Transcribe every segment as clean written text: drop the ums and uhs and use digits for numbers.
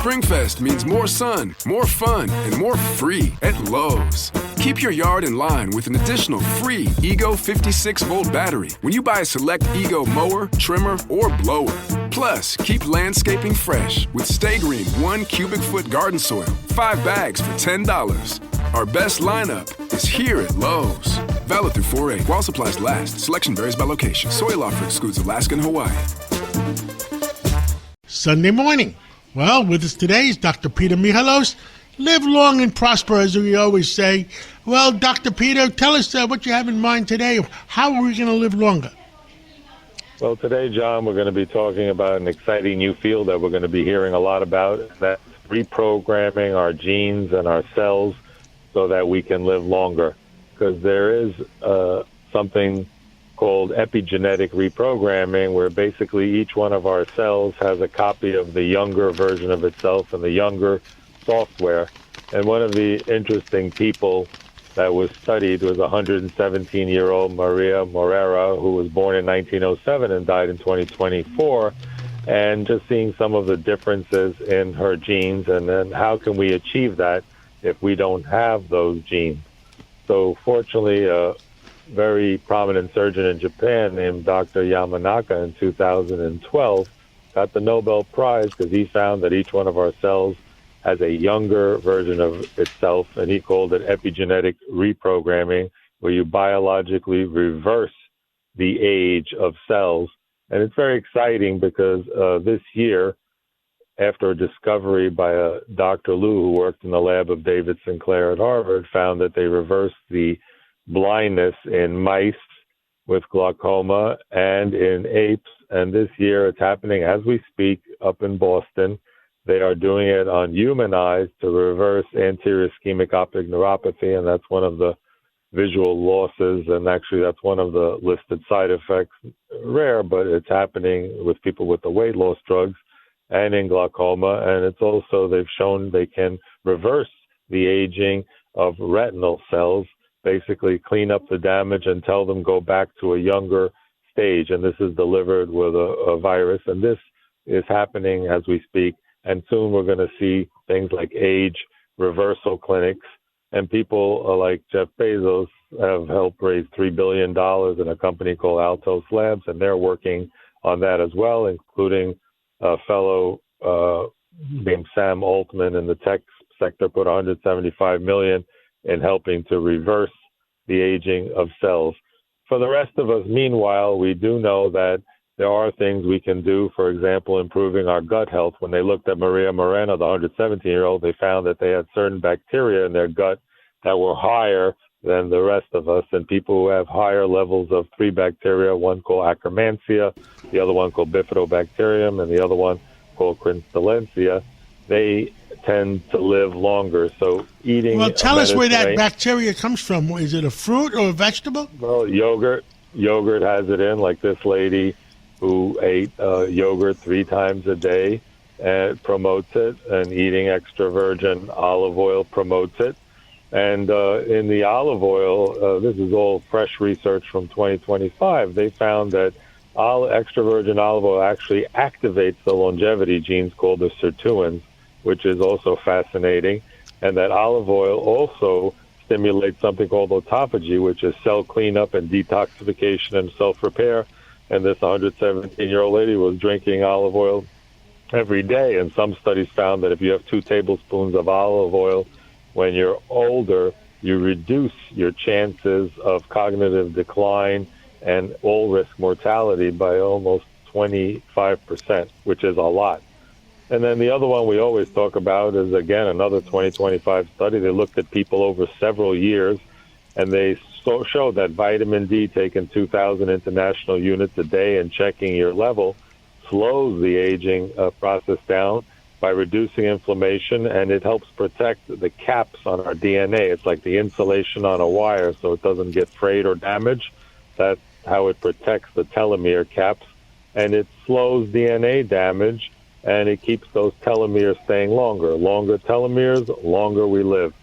SpringFest means more sun, more fun, and more free at Lowe's. Keep your yard in line with an additional free Ego 56-volt battery when you buy a select Ego mower, trimmer, or blower. Plus, keep landscaping fresh with Stay Green 1 cubic foot garden soil, 5 bags for $10. Our best lineup is here at Lowe's. Valid through 4/8 while supplies last. Selection varies by location. Soil offer excludes Alaska and Hawaii. Sunday morning. Well, with us today is Dr. Peter Michalos. Live long and prosper, as we always say. Well, Dr. Peter, tell us what you have in mind today. How are we going to live longer? Well, today, John, we're going to be talking about an exciting new field that we're going to be hearing a lot about. That's reprogramming our genes and our cells so that we can live longer. Because there is something called epigenetic reprogramming, where basically each one of our cells has a copy of the younger version of itself and the younger software. And one of the interesting people that was studied was 117-year-old Maria Morera, who was born in 1907 and died in 2024. And just seeing some of the differences in her genes, and then how can we achieve that if we don't have those genes. So fortunately, a very prominent surgeon in Japan named Dr. Yamanaka in 2012 got the Nobel Prize because he found that each one of our cells has a younger version of itself, and he called it epigenetic reprogramming, where you biologically reverse the age of cells. And it's very exciting because this year, after a discovery by a Dr. Liu, who worked in the lab of David Sinclair at Harvard, found that they reversed the blindness in mice with glaucoma and in apes. And this year it's happening as we speak up in Boston. They are doing it on human eyes to reverse anterior ischemic optic neuropathy, and that's one of the visual losses, and actually that's one of the listed side effects. Rare, but it's happening with people with the weight loss drugs and in glaucoma. And it's also, they've shown they can reverse the aging of retinal cells, basically clean up the damage and tell them go back to a younger stage. And this is delivered with a virus. And this is happening as we speak. And soon we're going to see things like age reversal clinics. And people like Jeff Bezos have helped raise $3 billion in a company called Altos Labs. And they're working on that as well, including a fellow named Sam Altman in the tech sector put $175 million in helping to reverse the aging of cells. For the rest of us, meanwhile, we do know that there are things we can do, for example, improving our gut health. When they looked at Maria Moreno, the 117-year-old, they found that they had certain bacteria in their gut that were higher than the rest of us. And people who have higher levels of three bacteria, one called Akkermansia, the other one called Bifidobacterium, and the other one called Crinstolensia, they tend to live longer. So eating... Well, tell us where that bacteria comes from. Is it a fruit or a vegetable? Well, yogurt has it in, like this lady who ate yogurt 3 times a day and promotes it, and eating extra virgin olive oil promotes it. And in the olive oil, this is all fresh research from 2025, they found that extra virgin olive oil actually activates the longevity genes called the sirtuins, which is also fascinating, and that olive oil also stimulates something called autophagy, which is cell cleanup and detoxification and self-repair. And this 117-year-old lady was drinking olive oil every day, and some studies found that if you have 2 tablespoons of olive oil when you're older, you reduce your chances of cognitive decline and all-risk mortality by almost 25%, which is a lot. And then the other one we always talk about is, again, another 2025 study. They looked at people over several years, and they showed that vitamin D taken 2,000 international units a day and checking your level slows the aging process down by reducing inflammation, and it helps protect the caps on our DNA. It's like the insulation on a wire, so it doesn't get frayed or damaged. That's how it protects the telomere caps, and it slows DNA damage, and it keeps those telomeres staying longer. Longer telomeres, longer we live.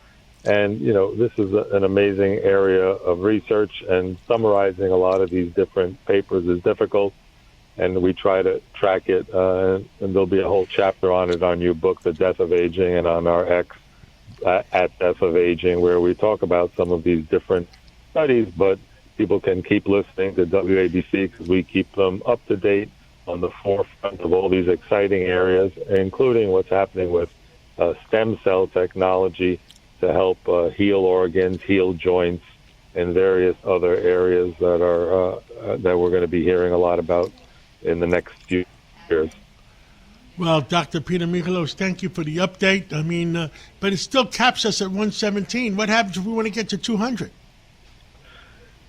And, you know, this is an amazing area of research, and summarizing a lot of these different papers is difficult. and we try to track it. And there'll be a whole chapter on it on your book, The Death of Aging, and on our X at Death of Aging, where we talk about some of these different studies. But people can keep listening to WABC because we keep them up to date on the forefront of all these exciting areas, including what's happening with stem cell technology to help heal organs, heal joints, and various other areas that are that we're going to be hearing a lot about in the next few years. Well, Dr. Peter Michalos, thank you for the update. I mean, but it still caps us at 117. What happens if we want to get to 200?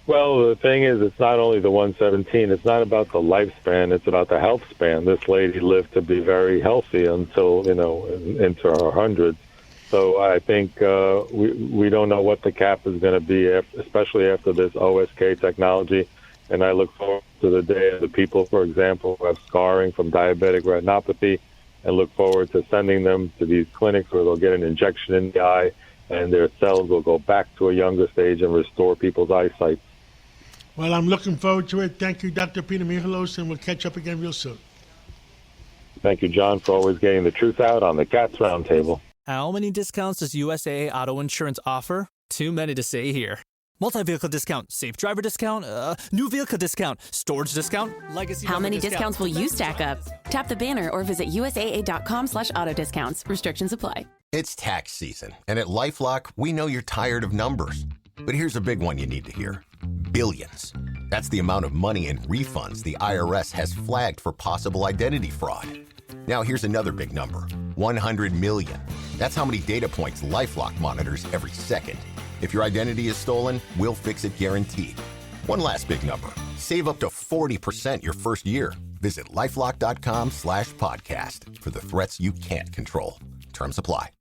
Well, the thing is, it's not only the 117. It's not about the lifespan. It's about the health span. This lady lived to be very healthy until, into her hundreds. So I think we don't know what the cap is going to be, especially after this OSK technology. And I look forward to the day of the people, for example, who have scarring from diabetic retinopathy, and look forward to sending them to these clinics where they'll get an injection in the eye and their cells will go back to a younger stage and restore people's eyesight. Well, I'm looking forward to it. Thank you, Dr. Peter Michalos, and we'll catch up again real soon. Thank you, John, for always getting the truth out on the Cats Roundtable. How many discounts does USAA Auto Insurance offer? Too many to say here. Multi-vehicle discount, safe driver discount, new vehicle discount, storage discount, legacy. How many discounts will you stack up? Tap the banner or visit USAA.com/auto discounts. Restrictions apply. It's tax season, and at LifeLock, we know you're tired of numbers. But here's a big one you need to hear. Billions. That's the amount of money in refunds the IRS has flagged for possible identity fraud. Now here's another big number. 100 million. That's how many data points LifeLock monitors every second. If your identity is stolen, we'll fix it guaranteed. One last big number. Save up to 40% your first year. Visit LifeLock.com/podcast for the threats you can't control. Terms apply.